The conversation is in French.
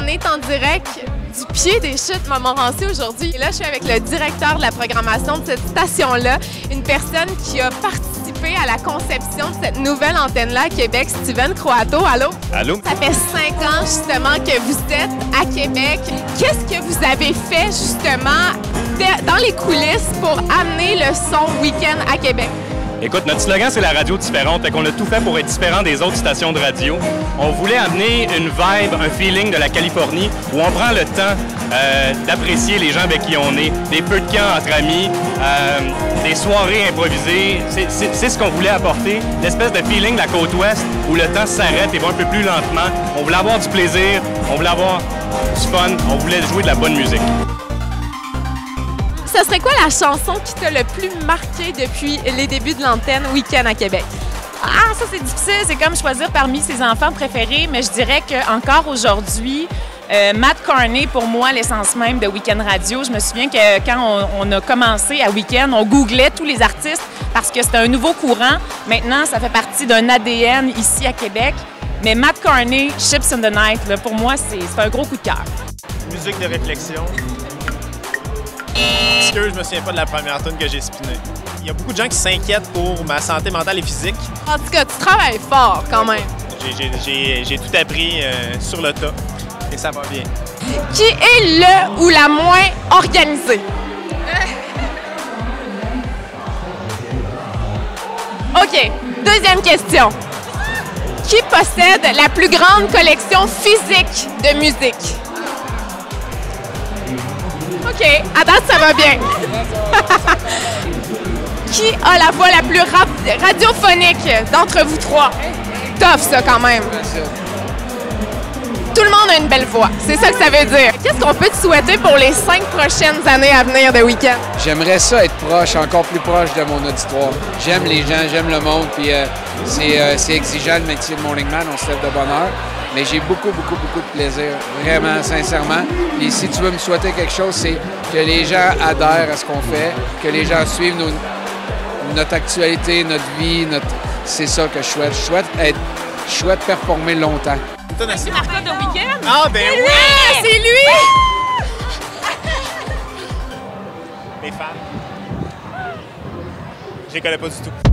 On est en direct du pied des chutes Montmorency aujourd'hui. Et là, je suis avec le directeur de la programmation de cette station-là, une personne qui a participé à la conception de cette nouvelle antenne-là à Québec, Steven Croato. Allô? Allô? Ça fait 5 ans justement que vous êtes à Québec. Qu'est-ce que vous avez fait justement dans les coulisses pour amener le son week-end à Québec? Écoute, notre slogan, c'est la radio différente. Fait qu'on a tout fait pour être différent des autres stations de radio. On voulait amener une vibe, un feeling de la Californie où on prend le temps d'apprécier les gens avec qui on est, des feux de camp entre amis, des soirées improvisées. C'est ce qu'on voulait apporter, l'espèce de feeling de la côte ouest où le temps s'arrête et va un peu plus lentement. On voulait avoir du plaisir, on voulait avoir du fun, on voulait jouer de la bonne musique. Ce serait quoi la chanson qui t'a le plus marqué depuis les débuts de l'antenne Week-end à Québec? Ah, ça c'est difficile, c'est comme choisir parmi ses enfants préférés, mais je dirais qu'encore aujourd'hui, Matt Carney, pour moi, l'essence même de Week-end Radio. Je me souviens que quand on a commencé à Week-end, on googlait tous les artistes parce que c'était un nouveau courant. Maintenant, ça fait partie d'un ADN ici à Québec. Mais Matt Carney, Ships in the Night, là, pour moi, c'est un gros coup de cœur. Musique de réflexion. Je me souviens pas de la première tune que j'ai spinée. Il y a beaucoup de gens qui s'inquiètent pour ma santé mentale et physique. En tout cas, tu travailles fort quand même. J'ai tout appris sur le tas et ça va bien. Qui est le ou la moins organisée? OK, deuxième question. Qui possède la plus grande collection physique de musique? OK, à date, ça va bien. Qui a la voix la plus radiophonique d'entre vous trois? Tough, ça, quand même. Tout le monde a une belle voix. C'est ça que ça veut dire. Qu'est-ce qu'on peut te souhaiter pour les 5 prochaines années à venir de Week-end? J'aimerais ça être proche, encore plus proche de mon auditoire. J'aime les gens, j'aime le monde, puis c'est exigeant le métier de Morning Man, on se lève de bonne heure. Mais j'ai beaucoup de plaisir, vraiment, sincèrement. Et si tu veux me souhaiter quelque chose, c'est que les gens adhèrent à ce qu'on fait, que les gens suivent notre actualité, notre vie, c'est ça que je souhaite. Je souhaite performer longtemps. C'est Marca de Week-end? Ah, ben oui! C'est lui! Mes fans. Je les connais pas du tout.